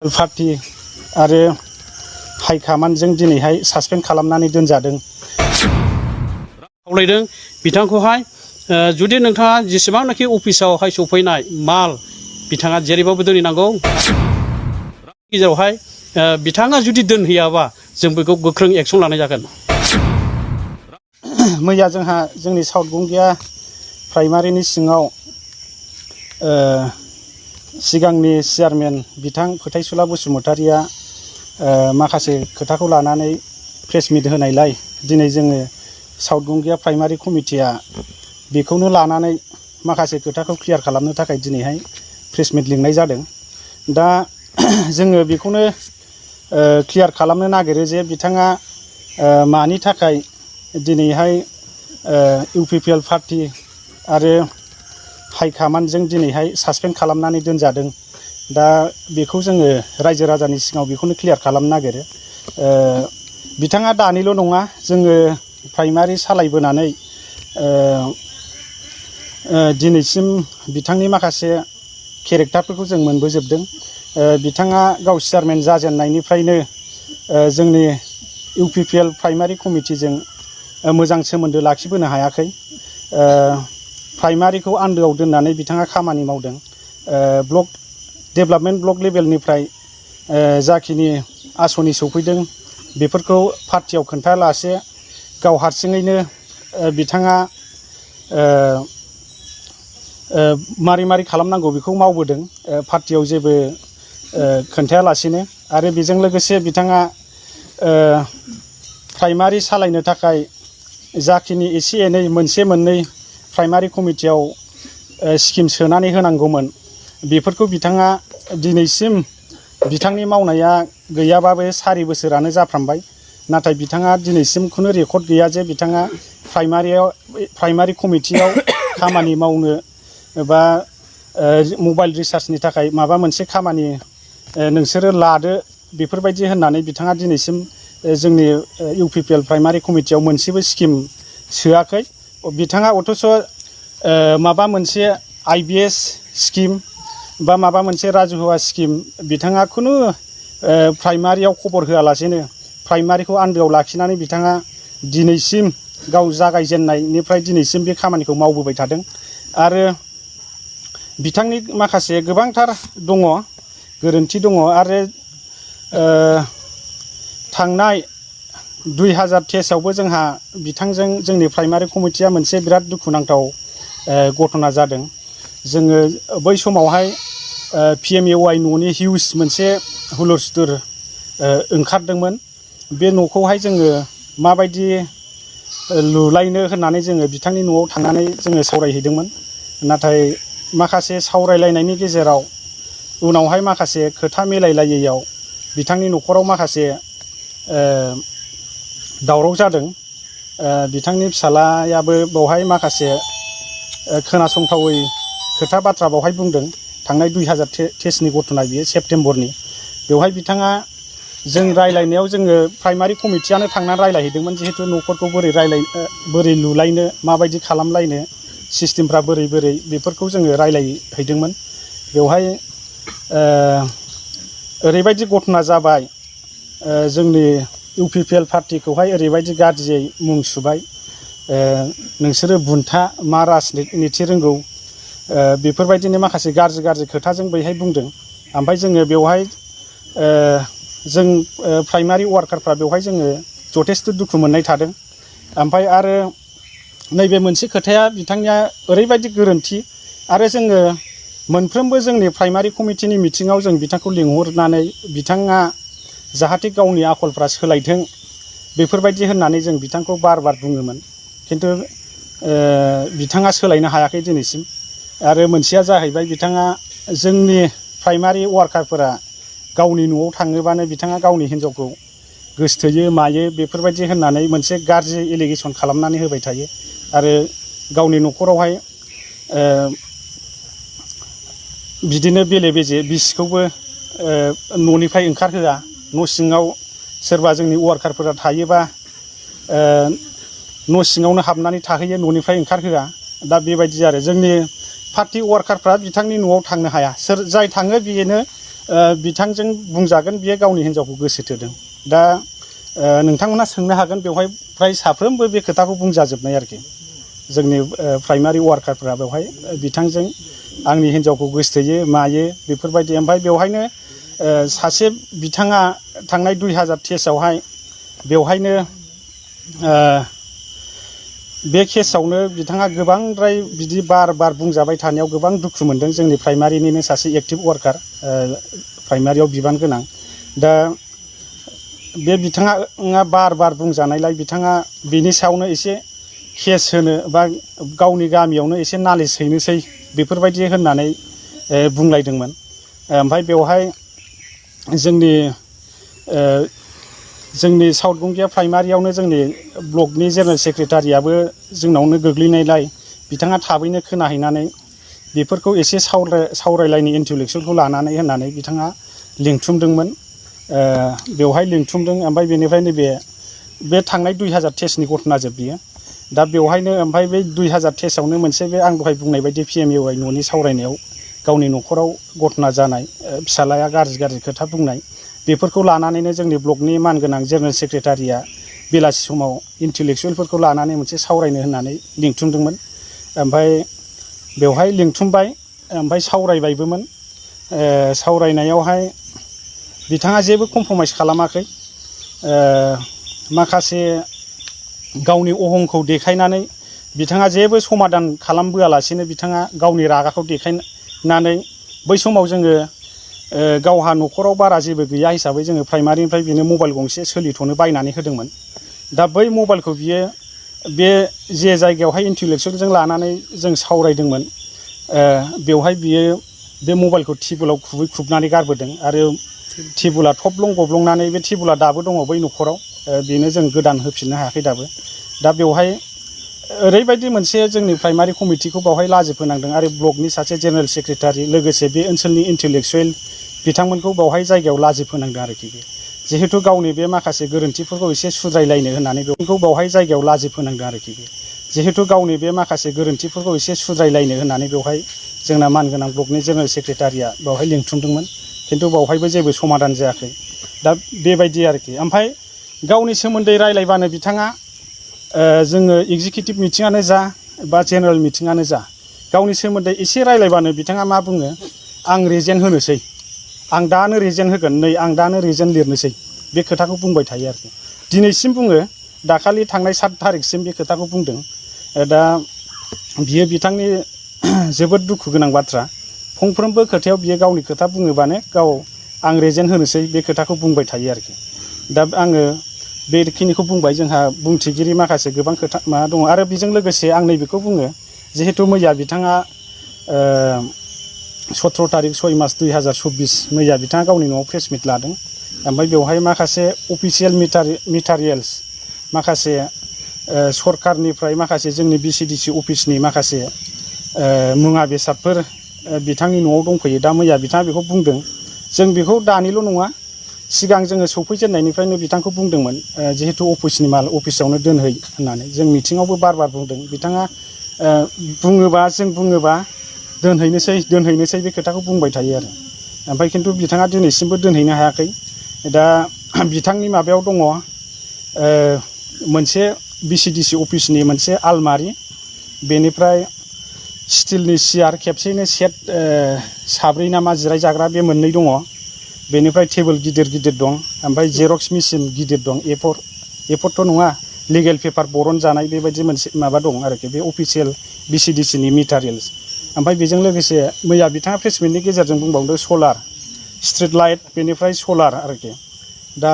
Party आरो हाइकमान्डजों दिनैहाय सासपेन्ड खालामनानै दोनजादों। खावलायदों बिथांखौहाय जुदि नोंथाङा जेसेबांनाखि अफिसावहाय सफैनाय माल बिथाङा जेरैबाबो दोनहैनांगौ। गेजेरावहाय बिथाङा जुदि दोनहैयाबा जों बेखौ गोख्रों एक्सन लानाय जागोन। मैया जोंहा जोंनि साउथ गंगिया प्राइमारिनि सिङाव सिगांनि चेयारमेन बिथां फोथायसुला बसुमतारिया माखासे खोथाखौ लानानै प्रेस मिट होनायलाय दिनै जोङो साउथ गंगिया प्राइमारि कमिटिया बेखौनो लानानै माखासे खोथाखौ क्लियार खालामनो थाखाय दिनैहाय प्रेस मिट लिंनाय जादों। दा जोङो बेखौनो क्लियार खालामनो नागिरो जे बिथाङा मानि थाखाय दिनैहाय इउपिपिएल पार्टी आरो हाइकमान्डजों दिनैहाय सासपेन्ड खालामनानै दोनजादों। दा बेखौ जोङो रायजो राजानि सिगाङाव बेखौनो क्लियार खालामनो नागिरो। बिथाङा दानिल' नङा, जोङो प्राइमारि सालायबोनानै दिनैसिम बिथांनि माखासे केरेक्टारफोरखौ जों मोनबोजोबदों। बिथाङा गाव चेयारमेन जाजेननायनिफ्रायनो जोंनि इउपिपिएल प्राइमारि कमिटिजों मोजां सोमोन्दो लाखिबोनो हायाखै। प्राइमारिखौ आन्दोआव दोननानै बिथाङा खामानि मावदों। ब्लक डेभेलपमेन्ट ब्लक लेभेलनिफ्राय जाखिनि आसनि सौफैदों बेफोरखौ पार्टियाव खोन्थायालासे गाव हारसिङैनो बिथाङा मारै खालामनांगौ बेखौ मावबोदों, पार्टियाव जेबो खोन्थायालासेनो। आरो बेजों लोगोसे बिथाङा प्राइमारि सालायनो थाखाय जाखिनि एसे एनै मोनसे मोननै प्राइमारि कमिटियाव स्किम सोनानै होनांगौमोन बेफोरखौ बिथाङा दिनैसिम बिथांनि मावनाया गैयाबाबो 4 बोसोरानो जाफ्रामबाय, नाथाय बिथाङा दिनैसिम खुनु रेकर्ड गैया जे बिथाङा प्राइमारि कमिटियाव खामानि मावनो बा मबाइल रिसार्जनि थाखाय माबा मोनसे खामानि नोंसोरो लादो बेफोरबायदि होननानै बिथाङा दिनैसिम जोंनि इउपिपिएल प्राइमारि कमिटियाव मोनसेबो स्किम सोआखै। बिथाङा अथ'स' माबा मोनसे IBS स्किम बा माबा मोनसे राजुहुवा स्किम बिथाङा खुनु प्राइमारियाव खबर होआलासेनो प्राइमारिखौ आन्दोआव लाखिनानै बिथाङा दिनैसिम गाव जागायजेननायनिफ्राय दिनैसिम बे खामानिखौ मावबोबाय थादों। आरो बिथांनि माखासे गोबांथार दङ, गोरोन्थि दङ। आरो थांनाय 2023आवबो जोंहा बिथांजों जोंनि प्राइमारि कमिटिया मोनसे बिराद दुखुनांथाव घटना जादों। जोङो बै समावहाय PMAY न'नि हिउज मोनसे हुलुस्थुर ओंखारदोंमोन। बे न'खौहाय जोङो माबायदि लुलायनो होननानै जोङो बिथांनि न'आव थांनानै जोङो सावरायहैदोंमोन। नाथाय माखासे सावरायलायनायनि गेजेराव उनावहाय माखासे खोथा मिलायलायैयाव बिथांनि न'खराव माखासे दावराव जादों। बिथांनि फिसालायाबो बेवहाय माखासे खोनासंथावै खोथा बाथ्रा बावहाय बुंदों। थांनाय 2023नि घटना, बियो सेप्तेम्बरनि। बेवहाय बिथाङा जों रायलायनायाव जोङो प्राइमारि कमिटियानो थांनानै रायलायहैदोंमोन, जिहेथु न'खरखौ बोरै लुलायनो, माबायदि खालामलायनो, सिस्टेमफ्रा बोरै बेफोरखौ जोङो रायलायहैदोंमोन। बेवहाय ओरैबायदि घटना जाबाय, जोंनि इउपिपिएल पार्टिखौहाय ओरैबायदि गाज्रियै मुं सुबाय, नोंसोरो बुन्था मा राजनिति रोंगौ, बेफोरबायदिनो माखासे गाज्रि खोथाजों बैहाय बुंदों। ओमफ्राय जोङो बेवहाय जों प्राइमारि वार्कारफ्रा बेवहाय जोङो जथेस्थ' दुखु मोननाय थादों। ओमफ्राय आरो नैबे मोनसे खोथाया बिथांनिया ओरैबायदि गोरोन्थि। आरो जोङो मोनफ्रोमबो जोंनि प्राइमारि कमिटिनि मिटिङाव जों बिथांखौ लिंहरनानै बिथाङा जाहाथे गावनि आखलफ्रा सोलायथों बेफोरबायदि होननानै जों बिथांखौ बार बुङोमोन। खिन्थु बिथाङा सोलायनो हायाखै दिनैसिम। आरो मोनसेया जाहैबाय, बिथाङा जोंनि प्राइमारि वार्कारफोरा गावनि न'आव थाङोबानो बिथाङा गावनि हिन्जावखौ गोसथोयो मायो बेफोरबायदि होननानै मोनसे गाज्रि एलिगेसन खालामनानै होबाय थायो। आरो गावनि न'खरावहाय बिदिनो बेले बेजे बिसिखौबो न'निफ्राय ओंखारहोआ। न' सिङाव सोरबा जोंनि वार्कारफोरा थायोबा न' सिङावनो हाबनानै थाहैयो, न'निफ्राय ओंखारहोआ। दा बेबायदि आरो जोंनि पार्टि वार्कारफ्रा बिथांनि न'आव थांनो हाया। जाय थाङो बेनो बिथांजों बुंजागोन बियो गावनि हिन्जावखौ गोसो थोदों। दा नोंथांमोना सोंनो हागोन बेवहाय फ्राय साफ्रोमबो बे खोथाखौ बुंजाजोबनाय आरोखि। जोंनि प्राइमारि वार्कारफोरा बेवहाय बिथांजों आंनि हिन्जावखौ गोसोथोयो मायो बेफोरबायदि। ओमफ्राय बेवहायनो सासे बिथाङा थांनाय 2023आवहाय बेवहायनो बे केसआवनो बिथाङा गोबांद्राय बिदि बार बुंजाबाय थानायाव गोबां दुखु मोनदों। जोंनि प्राइमारिनिनो सासे एक्टिभ वार्कार, प्राइमारियाव बिबान गोनां। दा बे बिथाङा बार बुंजानायलाय बिथाङा बिनि सायावनो एसे केस होनो बा गावनि गामियावनो एसे नालिस हैनोसै बेफोरबायदि होननानै बुंलायदोंमोन। ओमफ्राय बेवहाय जोंनि साउथ गंगिया प्राइमारियावनो जोंनि ब्लकनि जेनेरेल सेक्रेटारियाबो जोंनावनो गोग्लैनायलाय बिथाङा थाबैनो खोनाहैनानै बेफोरखौ एसे सावरायलायनि इन्टेलेक्सुवेलखौ लानानै होननानै बिथाङा लिंथुमदोंमोन। बेवहाय लिंथुमदों। ओमफ्राय बेनिफ्राय बे थांनाय 2023नि घटनाजोब बियो। दा बेवहायनो ओमफ्राय बे 2023आवनो मोनसे बे आं दहाय बुंनाय बायदि PMUI न'नि सावरायनायाव गावनि न'खराव घटना जानाय, फिसालाया गाज्रि खोथा बुंनाय, बेफोरखौ लानानैनो जोंनि ब्लकनि मानगोनां जेनेरेल सेक्रेटारिया बेलासि समाव इन्टेलेक्सुवेलफोरखौ लानानै मोनसे सावरायनो होननानै लिंथुमदोंमोन। ओमफ्राय बेवहाय लिंथुमबाय, ओमफ्राय सावरायबायबोमोन। सावरायनायावहाय बिथाङा जेबो कमप्रमाइस खालामाखै। माखासे गावनि अहंखौ देखायनानै बिथाङा जेबो समाधान खालामबोआलासिनो बिथाङा गावनि रागाखौ देखायनानै बै समाव जोङो गावहा न'खराव बारा जेबो गैया हिसाबै जोङो प्राइमारिनिफ्राय बिनो मबाइल गंसे सोलिथ'नो बायनानै होदोंमोन। दा बै मबाइलखौ बियो बे जे जायगायावहाय इन्टेलेक्सुवेलजों लानानै जों सावरायदोंमोन, बेवहाय बियो बे मबाइलखौ टेबोलाव खुबैख्रुबनानै गारबोदों। आरो टेबोला थब्लं गब्लंनानै बे टेबोला दाबो दङ बै न'खराव। बेनो जों गोदान होफिननो हायाखै दाबो। दा बेवहाय ओरैबायदि मोनसे जोंनि प्राइमारि कमिटिखौ बावहाय लाजि फोनांदों। आरो ब्लकनि सासे जेनेरेल सेक्रेटारि लोगोसे बे ओनसोलनि इन्टेलेक्सुवेल बिथांमोनखौ बावहाय जायगायाव लाजि फोनांदों आरोखि। जिहेथु गावनि बे माखासे गोरोन्थिफोरखौ एसे सुद्रायलायनो होननानै बेखौ बावहाय जायगायाव लाजि फोनांदों आरोखि। जिहेथु गावनि बे माखासे गोरोन्थिफोरखौ एसे सुद्रायलायनो होननानै बेवहाय जोंना मानगोनां ब्लकनि जेनेरेल सेक्रेटारिया बावहाय लिंथुमदोंमोन। खिन्थु बावहायबो जेबो समाधान जायाखै। दा बेबायदि आरोखि। ओमफ्राय गावनि सोमोन्दै रायलायबानो बिथाङा जोङो एगजिकिउटिभ मिटिङानो जा बा जेनेरेल मिटिङानो जा, गावनि सोमोन्दै एसे रायलायबानो बिथाङा मा बुङो, आं रिजेन होनोसै, आं दानो रिजेन होगोन, नै आं दानो रिजेन लिरनोसै, बे खोथाखौ बुंबाय थायो आरोखि। दिनैसिम बुङो, दाखालि थांनाय 7 थारिखसिम बे खोथाखौ बुंदों। दा बियो बिथांनि जोबोद दुखु गोनां बाथ्रा। फंफ्रोमबो खोथायाव बियो गावनि खोथा बुङोबानो गाव आं रिजेन होनोसै बे खोथाखौ बुंबाय थायो आरोखि। दा आङो बेखिनिखौ बुंबाय। जोंहा बुंथिगिरि माखासे गोबां खोथा माबा दङ। आरो बेजों लोगोसे आं नैबेखौ बुङो, जिहेथु मैया बिथाङा 17 तारिख 6 मार्च 2024 मैया बिथाङा गावनि न'आव प्रेस मिट लादों। ओमफ्राय बेवहाय माखासे अफिसियेल मेटारियेल्स, माखासे सरकारनिफ्राय माखासे जोंनि BCDC अफिसनि माखासे मुवा बेसादफोर बिथांनि न'आव दंफैयो। दा मैया बिथाङा बेखौ बुंदों। जों बेखौ दानिल' नङा, सिगां जोङो सौफैजेननायनिफ्रायनो बिथांखौ बुंदोंमोन, जिहेथु अफिसनि माल अफिसावनो दोनहै होननानै। जों मिटिङावबो बार बुंदों। बिथाङा बुङोबा दोनहैनोसै बे खोथाखौ बुंबाय थायो आरो। ओमफ्राय खिन्थु बिथाङा दिनैसिमबो दोनहैनो हायाखै। दा बिथांनि माबायाव दङ मोनसे BCDC अफिसनि मोनसे आलमारि, बेनिफ्राय स्टिलनि सियार खेबसेयैनो सेट 7 ना मा जिराय जाग्रा बे 2 दङ। बेनिफ्राय टेबोल गिदिर दं। ओमफ्राय जेरक्स मेसिन गिदिर दं। एफोरथ' नङा, लिगेल पेपार बरन जानाय बेबायदि मोनसे माबा दं आरोखि। बे अफिसियेल BCDCनि मेटारियेल्स। ओमफ्राय बेजों लोगोसे मैया बिथाङा प्रेस मिटनि गेजेरजों बुंबावदों सलार, स्ट्रिट लाइट, बेनिफ्राय सलार आरोखि। दा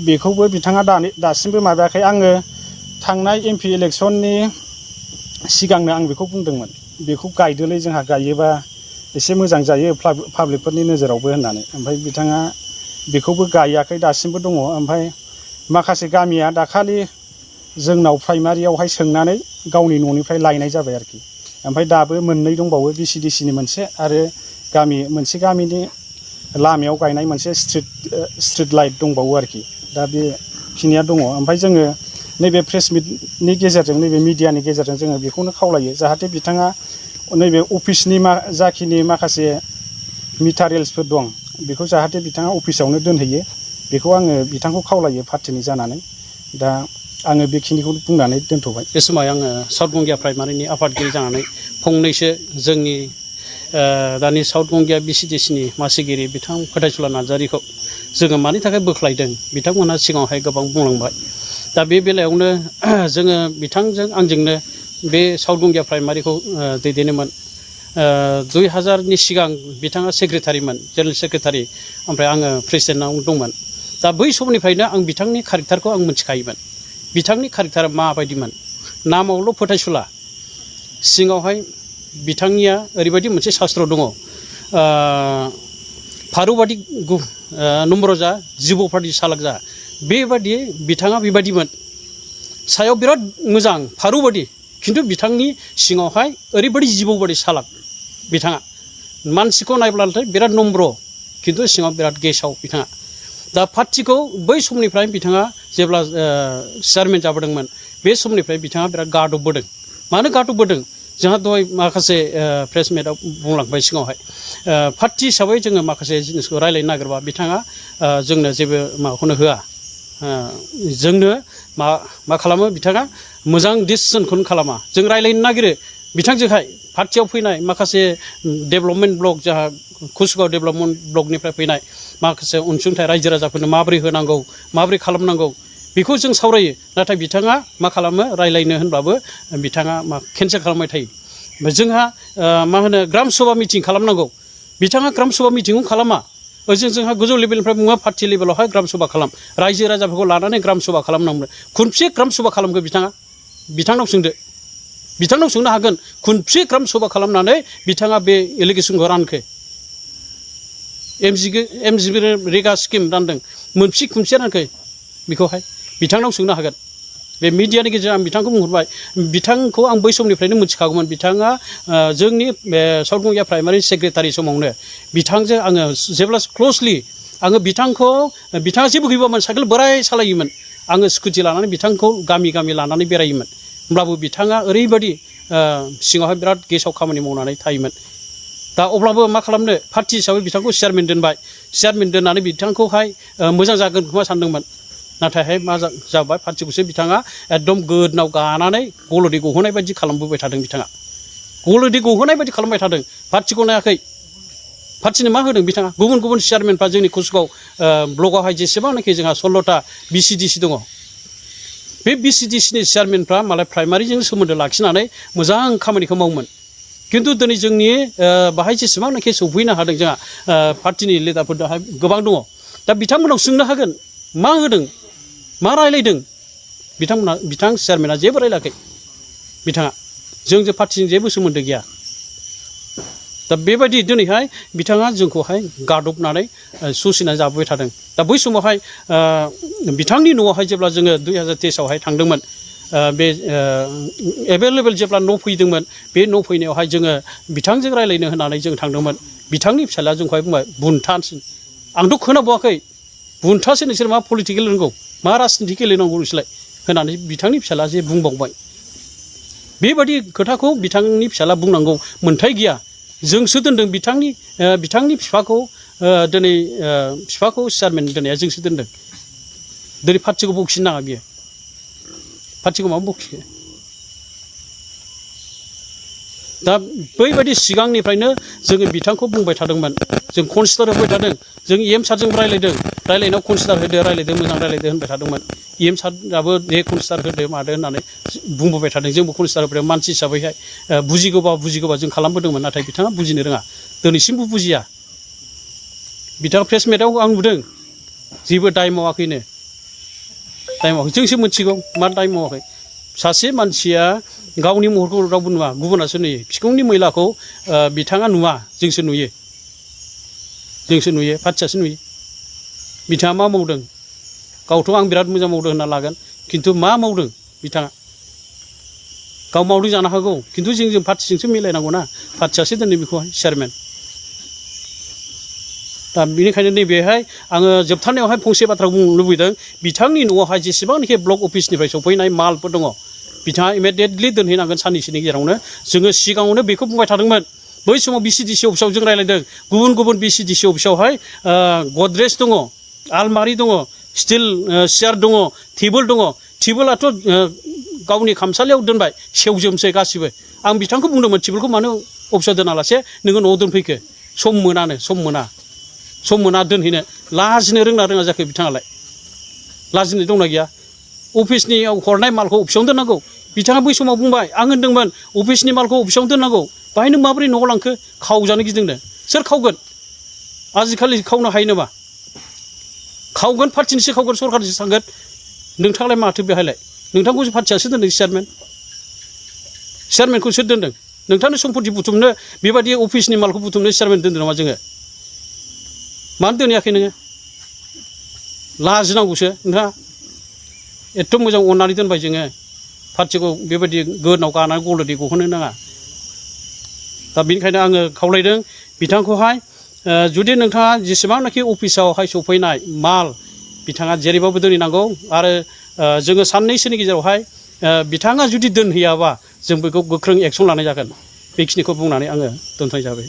बेखौबो बिथाङा दासिमबो माबायाखै। आङो थांनाय MP इलेक्सननि सिगांनो आं बेखौ बुंदोंमोन, बेखौ गायदोलै, जोंहा गायोबा एसे मोजां जायो पाब्लिकफोरनि नोजोरावबो होननानै। ओमफ्राय बिथाङा बेखौबो गायाखै, दासिमबो दङ। ओमफ्राय माखासे गामिया दाखालि जोंनाव प्राइमारियावहाय सोंनानै गावनि न'निफ्राय लायनाय जाबाय आरोखि। ओमफ्राय दाबो 2 दंबावो, BCDCनि मोनसे आरो मोनसे गामिनि लामायाव गायनाय मोनसे स्ट्रिट लाइट दंबावो आरोखि। दा बेखिनिया दङ। ओमफ्राय जोङो नैबे प्रेस मिटनि गेजेरजों, नैबे मिडियानि गेजेरजों जोङो बेखौनो खावलायो, जाहाथे बिथाङा नैबे अफिसनि जाखिनि माखासे मेटारियेल्सफोर दं, बेखौ जाहाथे बिथाङा अफिसावनो दोनहैयो बेखौ आङो बिथांखौ खावलायो पार्टिनि जानानै दा आङो बेखिनिखौ बुंनानै दोनथ'बाय। बे समाव आङो साउथ गंगिया प्राइमारिनि आफादगिरि जानानै फंनैसो जोंनि दानि साउथ गंगिया BCDCनि मासिगिरि बिथां फोथायसुला नार्जारिखौ जोङो मानि थाखाय बोख्लायदों बिथांमोनहा सिगाङावहाय गोबां बुंलांबाय। दा बे बेलायावनो जोङो बिथांजों आंजोंनो बे साउथ गंगिया प्राइमारिखौ दैदेनोमोन। 2000नि सिगां बिथाङा सेक्रेटारिमोन, जेनेरेल सेक्रेटारि, ओमफ्राय आङो प्रेसिडेन्टआव दंमोन। दा बै समनिफ्रायनो आं बिथांनि कारेक्टारखौ आं मिथिखायोमोन। बिथांनि कारेक्टारा माबायदिमोन, नामावल' फोथायसुला, सिङावहाय बिथांनिया ओरैबायदि मोनसे शास्त्र दङ, फारौबादि नम्रजा जिबौबादि सालाक जा, बेबादि बिथाङा बेबायदिमोन। सायाव बिराद मोजां फारौबादि, खिन्थु बिथांनि सिङावहाय ओरैबायदि जिबौबादि सालाक बिथाङा। मानसिखौ नायब्लाथाय बिराद नम्र, खिन्थु सिङाव बिराद गेसाव बिथाङा। दा पार्टिखौ बै समनिफ्राय बिथाङा जेब्ला चेयारमेन जाबोदोंमोन बे समनिफ्राय बिथाङा बिराद गादबबोदों। मानो गादबबोदों? जोंहा दहाय माखासे प्रेस मिटआव बुंलांबाय सिगाङावहाय पार्टि हिसाबै जोङो माखासे जिनिसखौ रायलायनो नागिरबा बिथाङा जोंनो जेबो माबाखौनो होआ। जोंनो मा खालामो बिथाङा मोजां डिसिसनखौनो खालामा। जों रायलायनो नागिरो बिथांजोंहाय पार्टियाव फैनाय माखासे डेभेलपमेन्ट ब्लक, जोंहा कुसुगाव डेभेलपमेन्ट ब्लकनिफ्राय फैनाय माखासे अनसुंथाइ रायजो राजाफोरनो माबोरै होनांगौ, माबोरै खालामनांगौ, बेखौ जों सावरायो। नाथाय बिथाङा मा खालामो, रायलायनो होनब्लाबो बिथाङा केन्सेल खालामबाय थायो। जोंहा मा होनो ग्राम सभा मिटिं खालामनांगौ, बिथाङा ग्राम सभा मिटिंखौ खालामा। जोंहा गोजौ लेभेलनिफ्राय बुङो पार्टि लेभेलावहाय ग्राम सभा खालाम, रायजो राजाफोरखौ लानानै ग्राम सभा खालामनांगौ। खनबेसे ग्राम सभा खालामखो बिथाङा? बिथांनाव सोंदो, बिथांनाव सोंनो हागोन खनबेसे ग्राम सभा खालामनानै बिथाङा बे इरिगेसनखौ रानखो? MG रेगा स्किम रानदों, खनबेसे रानखो? बेखौहाय बिथांनाव सोंनो हागोन। बे मिडियानि गेजेरजों आं बिथांखौ बुंहरबाय, बिथांखौ आं बै समनिफ्रायनो मिथिखागौमोन। बिथाङा जोंनि साउथ गंगिया प्राइमारि सेक्रेटारि समावनो बिथांजों आङो जेब्ला क्ल'जलि आङो बिथाङा जेबो गैबामोन, साइकेल बोराय सालायोमोन, आङो स्कुटि लानानै बिथांखौ गामि गामि लानानै बेरायोमोन। होमब्लाबो बिथाङा ओरैबायदि सिङावहाय बिराद गेसाव खामानि मावनानै थायोमोन। दा अब्लाबो मा खालामनो, पार्टि हिसाबै बिथांखौ चेयारमेन दोनबाय। चेयारमेन दोननानै बिथांखौहाय मोजां जागोन खोमा सानदोंमोन। नाथायहाय मा जाबाय, पार्टिखौसो बिथाङा एकदम गोदनाव गानानै गल'दि गहोनाय बायदि खालामबोबाय थादों। बिथाङा गल'दि गहोनाय बायदि खालामबाय थादों, पार्टिखौ नायाखै। पार्टिनो मा होदों बिथाङा? गुबुन गुबुन चेयारमेनफ्रा जोंनि कुसुगाव ब्लकआवहाय जेसेबांनाखि जोंहा 16टा BCDC दङ, बे BCDCनि चेयारमेनफ्रा मालाय प्राइमारिजों सोमोन्दो लाखिनानै मोजां खामानिखौ मावोमोन। खिन्थु दिनै जोंनि बाहाय जेसेबांनाखि सौफैनो हादों, जोंहा पार्टिनि लिडारफोरहाय गोबां दङ। दा बिथांमोनाव सोंनो हागोन, मा होदों, मा रायलायदों? बिथां चेयारमेना जेबो रायलायाखै। बिथाङा जोंजों पार्टिजों जेबो सोमोन्दो गैया। दा बेबायदि दिनैहाय बिथाङा जोंखौहाय गादबनानै सौसिनानै जाबोबाय थादों। दा बै समावहाय बिथांनि न'आवहाय जेब्ला जोङो 2023आवहाय थांदोंमोन, बे एभेलेबेल जेब्ला न' फैदोंमोन, बे न' फैनायावहाय जोङो बिथांजों रायलायनो होननानै जों थांदोंमोन। बिथांनि फिसाज्लाया जोंखौहाय बुंबाय, बुन्थासो। आंथ' खोनाबावाखै, बुन्थासो नोंसोर मा पलिटिकेल रोंगौ, मा राजनिथि गेलेनांगौ नोंसोरलाय होननानै बिथांनि फिसाज्ला जे बुंबावबाय। बेबायदि खोथाखौ बिथांनि फिसाज्ला बुंनांगौ मोन्थाय गैया। जोंसो दोनदों बिथांनि बिफाखौ, दिनै बिफाखौ चेयारमेन दोननाया जोंसो दोनदों। दिनै पार्टिखौ बखिनो नाङा बियो, पार्टिखौ माबा बखियो। दा बैबायदि सिगांनिफ्रायनो जोङो बिथांखौ बुंबाय थादोंमोन, जों कनसिडार होबाय थादों। जों EM सारजों रायलायनायाव कनसिडार होदो, मोजां रायलायदो होनबाय थादोंमोन। EM साराबो दे कनसिडार होदो मादो होननानै बुंबोबाय थादों। जोंबो कनसिडार होबाय, मानसि हिसाबैहाय बुजिगौबा जों खालामबोदोंमोन। नाथाय बिथाङा बुजिनो रोङा, दिनैसिमबो बुजिया। बिथाङा प्रेस मिटआव आं नुदों जेबो दाय मावाखैनो, जोंसो मिथिगौ मा दाय मावाखै। सासे मानसिया गावनि महरखौ रावबो नुवा, गुबुनासो नुयो। बिखुंनि मैलाखौ बिथाङा नुवा, जोंसो नुयो, पार्टियासो नुयो। बिथाङा मा मावदों? गावथ' आं बिराद मोजां मावदों होनना लागोन, खिन्थु मा मावदों बिथाङा? गाव मावदों जानो हागौ, खिन्थु जों पार्टिजोंसो मिलायनांगौ ना। पार्टियासो दोनदों बेखौहाय चेयारमेन। दा बेनिखायनो नैबेहाय आङो जोबथारनायावहाय फंसे बाथ्रा बुंनो लुबैदों। बिथांनि न'आवहाय जेसेबांनाखि ब्लक अफिसनिफ्राय सफैनाय मालफोर दङ, बिथाङा इमिडियेटलि दोनहैनांगोन साननैसोनि गेजेरावनो। जोङो सिगाङावनो बेखौ बुंबाय थादोंमोन, बै समाव BCDC अफिसाव जों रायज्लायदों गुबुन गुबुन BCDC अफिसावहाय गद्रेज दङ आलमारि दङ स्टिल सियार दङ टेबोल दङ टेबोलाथ' गावनि खामसालियाव दोनबाय सेवजोबसै गासिबो आं बिथांखौ बुंदोंमोन टेबोलखौ मानो अफिसाव दोनालासे नोङो न'आव दोनफैखो सम मोना दोनहैनो लाजिनो रोङा जाखो बिथाङालाय लाजिनो दंना गैया अफिसनि हरनाय मालखौ अफिसावनो दोननांगौ बिथाङा बै समाव बुंबाय आं होनदोंमोन अफिसनि मालखौ अफिसावनो दोननांगौ बाहाय नों माबोरै न'आव लांखो खावजानो गिदिंदों सोर खावगोन आजिखालि खावनो हायो नामा खावगोन पार्टिनिसो खावगोन सरकारनिसो थांगोन नोंथाङालाय माथो बेहायलाय नोंथांखौसो पार्टियासो दोनदों चेयारमेनखौ सोर दोनदों नोंथांनो सम्पति बुथुमनो बेबायदि अफिसनि मालखौ बुथुमनो चेयारमेन दोनदों नामा जोङो मानो दोनैयाखै नोङो लाजिनांगौसो नोंथाङा एथ' मोजां अननानै दोनबाय जोङो पार्टिखौ बेबायदि गोदनाव गानानै गल'दै गहोनो नाङा दा बेनिखायनो आङो खावलायदों बिथांखौहाय जुदि नोंथाङा जेसेबांनाखि अफिसावहाय सफैनाय माल बिथाङा जेरैबाबो दोनहैनांगौ आरो जोङो साननैसोनि गेजेरावहाय बिथाङा जुदि दोनहैयाबा जों बेखौ गोख्रों एक्सन लानाय जागोन बेखिनिखौ बुंनानै आङो दोनथ'नाय जाबाय